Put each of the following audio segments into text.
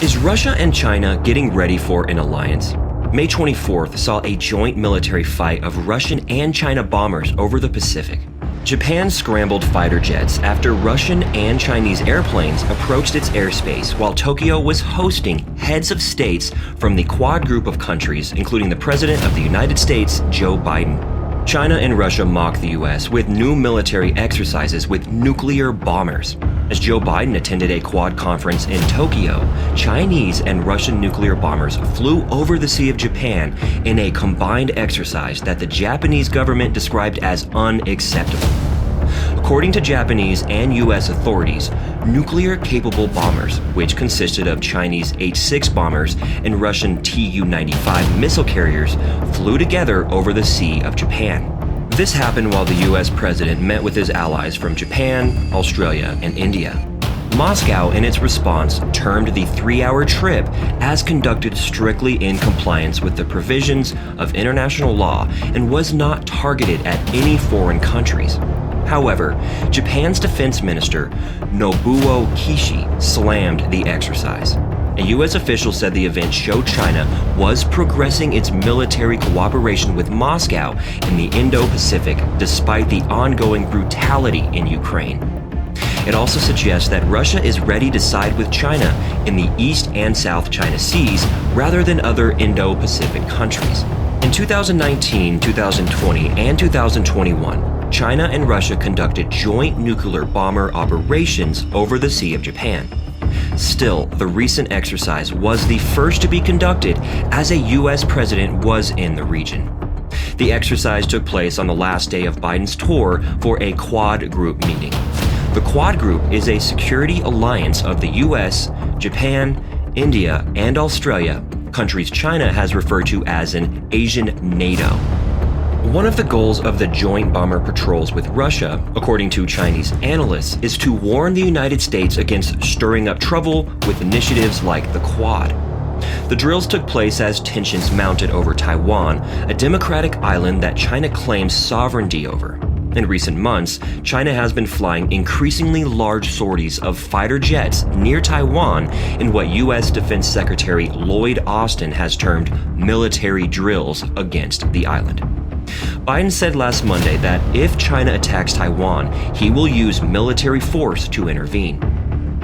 Is Russia and China getting ready for an alliance? May 24th saw a joint military fight of Russian and China bombers over the Pacific. Japan scrambled fighter jets after Russian and Chinese airplanes approached its airspace while Tokyo was hosting heads of states from the Quad group of countries, including the President of the United States, Joe Biden. China and Russia mocked the US with new military exercises with nuclear bombers. As Joe Biden attended a Quad conference in Tokyo, Chinese and Russian nuclear bombers flew over the Sea of Japan in a combined exercise that the Japanese government described as unacceptable. According to Japanese and US authorities, nuclear-capable bombers, which consisted of Chinese H-6 bombers and Russian Tu-95 missile carriers, flew together over the Sea of Japan. This happened while the US president met with his allies from Japan, Australia, and India. Moscow, in its response, termed the 3-hour trip as conducted strictly in compliance with the provisions of international law and was not targeted at any foreign countries. However, Japan's defense minister, Nobuo Kishi, slammed the exercise. A U.S. official said the event showed China was progressing its military cooperation with Moscow in the Indo-Pacific despite the ongoing brutality in Ukraine. It also suggests that Russia is ready to side with China in the East and South China Seas rather than other Indo-Pacific countries. In 2019, 2020, and 2021, China and Russia conducted joint nuclear bomber operations over the Sea of Japan. Still, the recent exercise was the first to be conducted as a U.S. president was in the region. The exercise took place on the last day of Biden's tour for a Quad Group meeting. The Quad Group is a security alliance of the U.S., Japan, India, and Australia, countries China has referred to as an Asian NATO. One of the goals of the joint bomber patrols with Russia, according to Chinese analysts, is to warn the United States against stirring up trouble with initiatives like the Quad. The drills took place as tensions mounted over Taiwan, a democratic island that China claims sovereignty over. In recent months, China has been flying increasingly large sorties of fighter jets near Taiwan in what U.S. Defense Secretary Lloyd Austin has termed military drills against the island. Biden said last Monday that if China attacks Taiwan, he will use military force to intervene.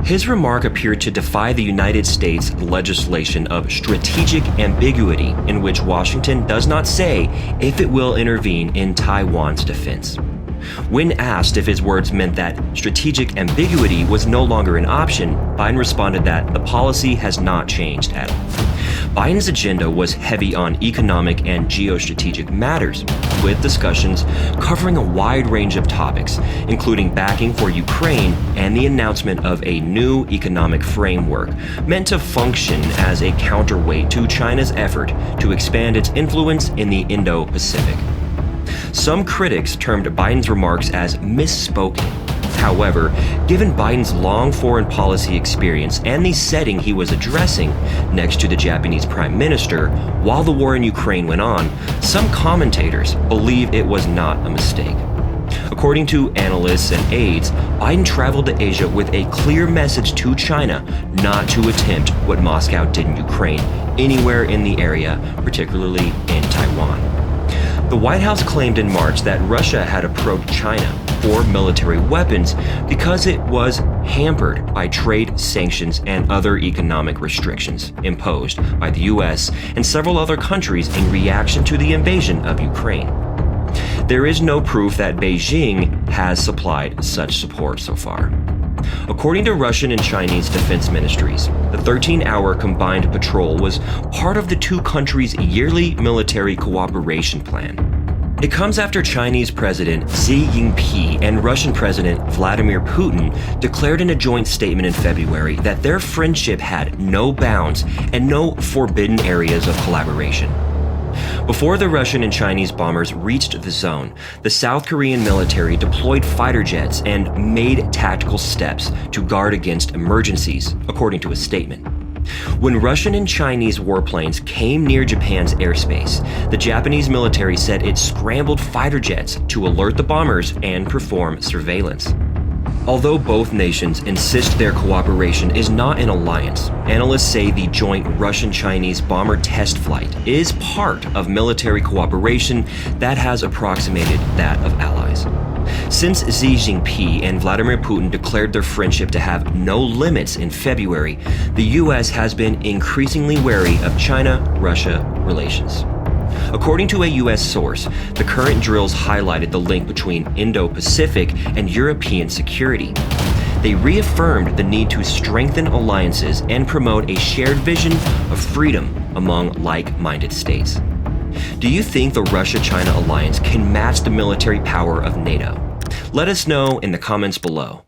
His remark appeared to defy the United States legislation of strategic ambiguity, in which Washington does not say if it will intervene in Taiwan's defense. When asked if his words meant that strategic ambiguity was no longer an option, Biden responded that the policy has not changed at all. Biden's agenda was heavy on economic and geostrategic matters, with discussions covering a wide range of topics, including backing for Ukraine and the announcement of a new economic framework meant to function as a counterweight to China's effort to expand its influence in the Indo-Pacific. Some critics termed Biden's remarks as misspoken. However, given Biden's long foreign policy experience and the setting he was addressing next to the Japanese Prime Minister while the war in Ukraine went on, some commentators believe it was not a mistake. According to analysts and aides, Biden traveled to Asia with a clear message to China not to attempt what Moscow did in Ukraine anywhere in the area, particularly in Taiwan. The White House claimed in March that Russia had approached China for military weapons because it was hampered by trade sanctions and other economic restrictions imposed by the U.S. and several other countries in reaction to the invasion of Ukraine. There is no proof that Beijing has supplied such support so far. According to Russian and Chinese defense ministries, the 13-hour combined patrol was part of the two countries' yearly military cooperation plan. It comes after Chinese President Xi Jinping and Russian President Vladimir Putin declared in a joint statement in February that their friendship had no bounds and no forbidden areas of collaboration. Before the Russian and Chinese bombers reached the zone, the South Korean military deployed fighter jets and made tactical steps to guard against emergencies, according to a statement. When Russian and Chinese warplanes came near Japan's airspace, the Japanese military said it scrambled fighter jets to alert the bombers and perform surveillance. Although both nations insist their cooperation is not an alliance, analysts say the joint Russian-Chinese bomber test flight is part of military cooperation that has approximated that of allies. Since Xi Jinping and Vladimir Putin declared their friendship to have no limits in February, the US has been increasingly wary of China-Russia relations. According to a US source, the current drills highlighted the link between Indo-Pacific and European security. They reaffirmed the need to strengthen alliances and promote a shared vision of freedom among like-minded states. Do you think the Russia-China alliance can match the military power of NATO? Let us know in the comments below.